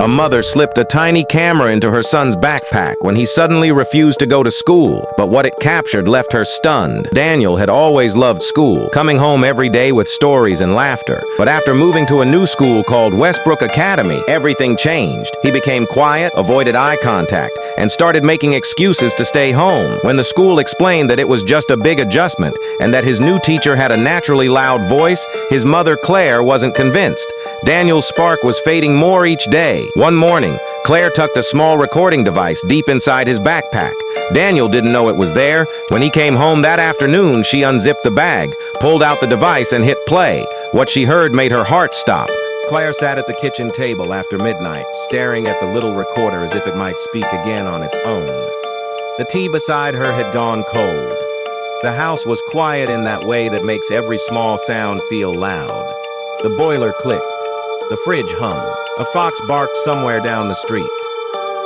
A mother slipped a tiny camera into her son's backpack when he suddenly refused to go to school, but what it captured left her stunned. Daniel had always loved school, coming home every day with stories and laughter. But after moving to a new school called Westbrook Academy, everything changed. He became quiet, avoided eye contact, and started making excuses to stay home. When the school explained that it was just a big adjustment and that his new teacher had a naturally loud voice, his mother Claire wasn't convinced. Daniel's spark was fading more each day. One morning, Claire tucked a small recording device deep inside his backpack. Daniel didn't know it was there. When he came home that afternoon, she unzipped the bag, pulled out the device, and hit play. What she heard made her heart stop. Claire sat at the kitchen table after midnight, staring at the little recorder as if it might speak again on its own. The tea beside her had gone cold. The house was quiet in that way that makes every small sound feel loud. The boiler clicked. The fridge hummed. A fox barked somewhere down the street.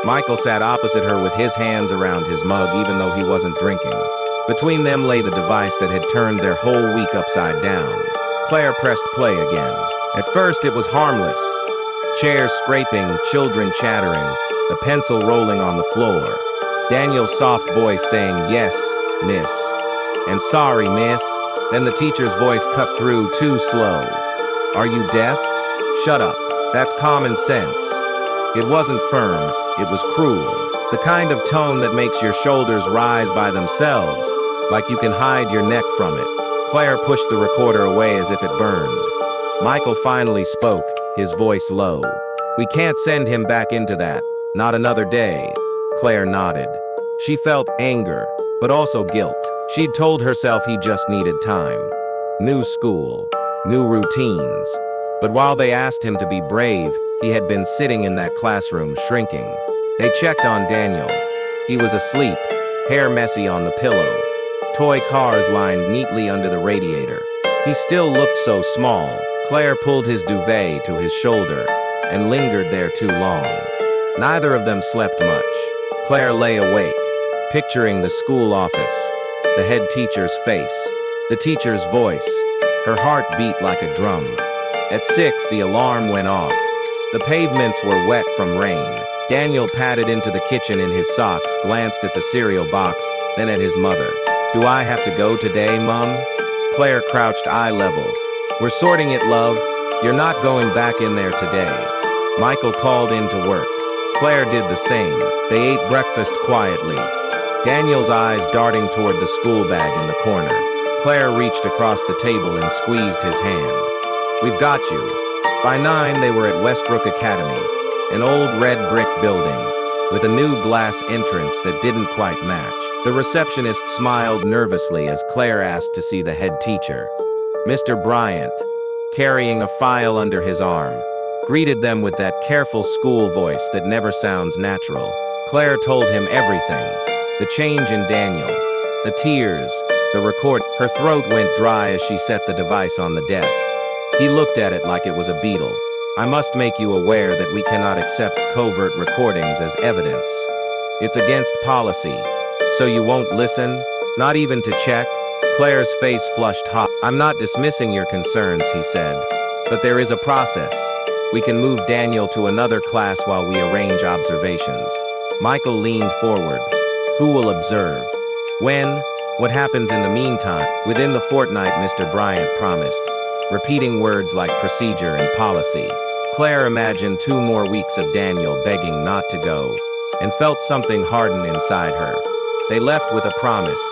Michael sat opposite her with his hands around his mug even though he wasn't drinking. Between them lay the device that had turned their whole week upside down. Claire pressed play again. At first it was harmless. Chairs scraping, children chattering, the pencil rolling on the floor. Daniel's soft voice saying, "Yes, miss," and "Sorry, miss." Then the teacher's voice cut through too slow. "Are you deaf? Shut up. That's common sense." It wasn't firm, it was cruel. The kind of tone that makes your shoulders rise by themselves, like you can hide your neck from it. Claire pushed the recorder away as if it burned. Michael finally spoke, his voice low. "We can't send him back into that. Not another day." Claire nodded. She felt anger, but also guilt. She'd told herself he just needed time. New school, new routines. But while they asked him to be brave, he had been sitting in that classroom shrinking. They checked on Daniel. He was asleep, hair messy on the pillow. Toy cars lined neatly under the radiator. He still looked so small. Claire pulled his duvet to his shoulder and lingered there too long. Neither of them slept much. Claire lay awake, picturing the school office, the head teacher's face, the teacher's voice. Her heart beat like a drum. At 6, the alarm went off. The pavements were wet from rain. Daniel padded into the kitchen in his socks, glanced at the cereal box, then at his mother. "Do I have to go today, Mom?" Claire crouched eye level. "We're sorting it, love. You're not going back in there today." Michael called in to work. Claire did the same. They ate breakfast quietly. Daniel's eyes darting toward the school bag in the corner. Claire reached across the table and squeezed his hand. "We've got you." By 9, they were at Westbrook Academy, an old red brick building with a new glass entrance that didn't quite match. The receptionist smiled nervously as Claire asked to see the head teacher. Mr. Bryant, carrying a file under his arm, greeted them with that careful school voice that never sounds natural. Claire told him everything. The change in Daniel, the tears, the record. Her throat went dry as she set the device on the desk. He looked at it like it was a beetle. "I must make you aware that we cannot accept covert recordings as evidence. It's against policy. So you won't listen? Not even to check?" Claire's face flushed hot. "I'm not dismissing your concerns," he said. "But there is a process. We can move Daniel to another class while we arrange observations." Michael leaned forward. "Who will observe? When? What happens in the meantime?" "Within the fortnight," Mr. Bryant promised, repeating words like procedure and policy. Claire imagined 2 more weeks of Daniel begging not to go, and felt something harden inside her. They left with a promise.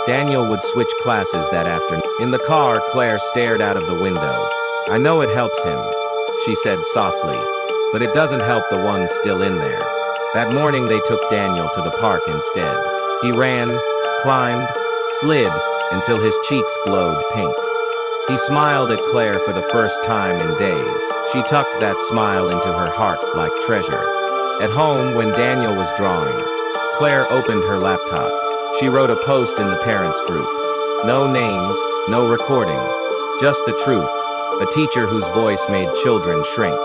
Daniel would switch classes that afternoon. In the car, Claire stared out of the window. "I know it helps him," she said softly, "but it doesn't help the ones still in there." That morning they took Daniel to the park instead. He ran, climbed, slid, until his cheeks glowed pink. He smiled at Claire for the first time in days. She tucked that smile into her heart like treasure. At home, when Daniel was drawing, Claire opened her laptop. She wrote a post in the parents group. No names, no recording, just the truth. A teacher whose voice made children shrink.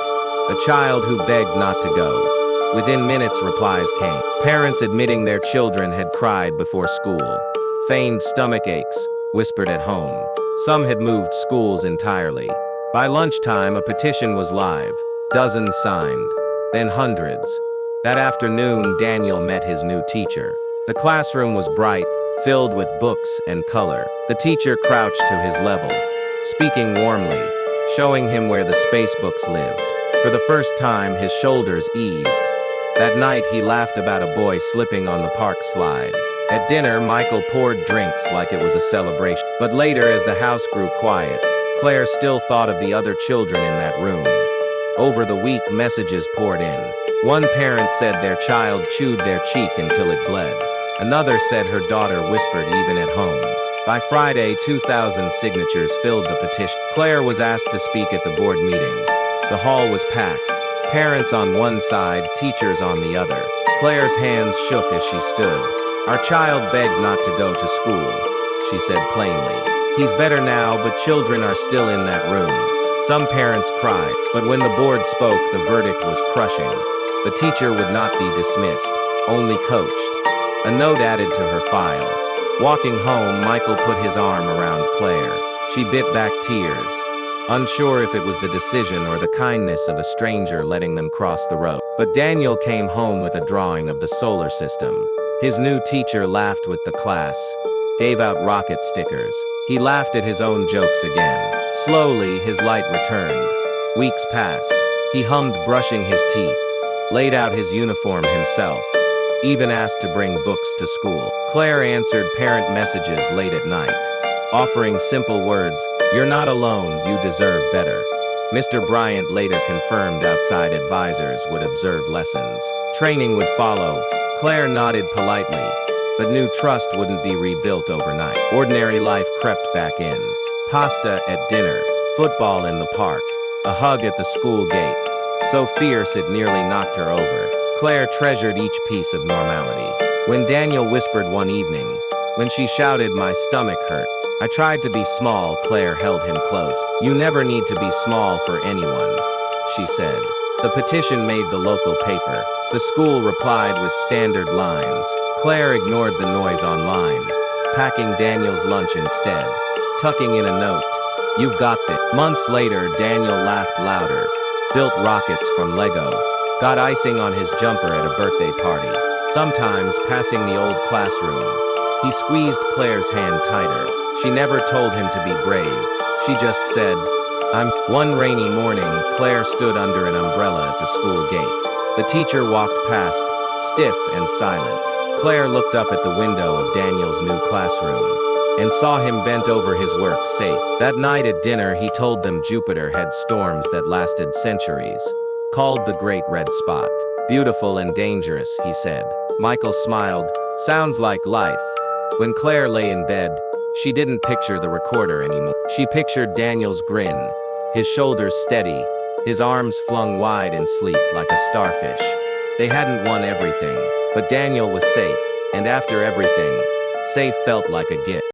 A child who begged not to go. Within minutes, replies came. Parents admitting their children had cried before school. Feigned stomach aches, whispered at home. Some had moved schools entirely. By lunchtime, a petition was live. Dozens signed. then hundreds. That afternoon, Daniel met his new teacher. The classroom was bright, filled with books and color. The teacher crouched to his level, speaking warmly, showing him where the space books lived. For the first time, his shoulders eased. That night, he laughed about a boy slipping on the park slide. At dinner, Michael poured drinks like it was a celebration. But later, as the house grew quiet, Claire still thought of the other children in that room. Over the week, messages poured in. One parent said their child chewed their cheek until it bled. Another said her daughter whispered even at home. By Friday, 2,000 signatures filled the petition. Claire was asked to speak at the board meeting. The hall was packed. Parents on one side, teachers on the other. Claire's hands shook as she stood. "Our child begged not to go to school," she said plainly. "He's better now, but children are still in that room." Some parents cried, but when the board spoke, the verdict was crushing. The teacher would not be dismissed, only coached. A note added to her file. Walking home, Michael put his arm around Claire. She bit back tears, unsure if it was the decision or the kindness of a stranger letting them cross the road. But Daniel came home with a drawing of the solar system. His new teacher laughed with the class, gave out rocket stickers. He laughed at his own jokes again. Slowly, his light returned. Weeks passed. He hummed, brushing his teeth, laid out his uniform himself, even asked to bring books to school. Claire answered parent messages late at night, offering simple words, "You're not alone, you deserve better." Mr. Bryant later confirmed outside advisors would observe lessons. Training would follow. Claire nodded politely, but knew trust wouldn't be rebuilt overnight. Ordinary life crept back in. Pasta at dinner, football in the park, a hug at the school gate, so fierce it nearly knocked her over. Claire treasured each piece of normality. When Daniel whispered one evening, when she shouted, "My stomach hurt," I tried to be small. Claire held him close. "You never need to be small for anyone," she said. The petition made the local paper. The school replied with standard lines. Claire ignored the noise online, packing Daniel's lunch instead, tucking in a note, "You've got this." Months later, Daniel laughed louder, built rockets from Lego, got icing on his jumper at a birthday party. Sometimes, passing the old classroom, he squeezed Claire's hand tighter. She never told him to be brave. She just said, "I'm." One rainy morning, Claire stood under an umbrella at the school gate. The teacher walked past, stiff and silent. Claire looked up at the window of Daniel's new classroom and saw him bent over his work, safe. That night at dinner, he told them Jupiter had storms that lasted centuries, called the Great Red Spot. "Beautiful and dangerous," he said. Michael smiled. "Sounds like life." When Claire lay in bed, she didn't picture the recorder anymore. She pictured Daniel's grin, his shoulders steady, his arms flung wide in sleep like a starfish. They hadn't won everything, but Daniel was safe, and after everything, safe felt like a gift.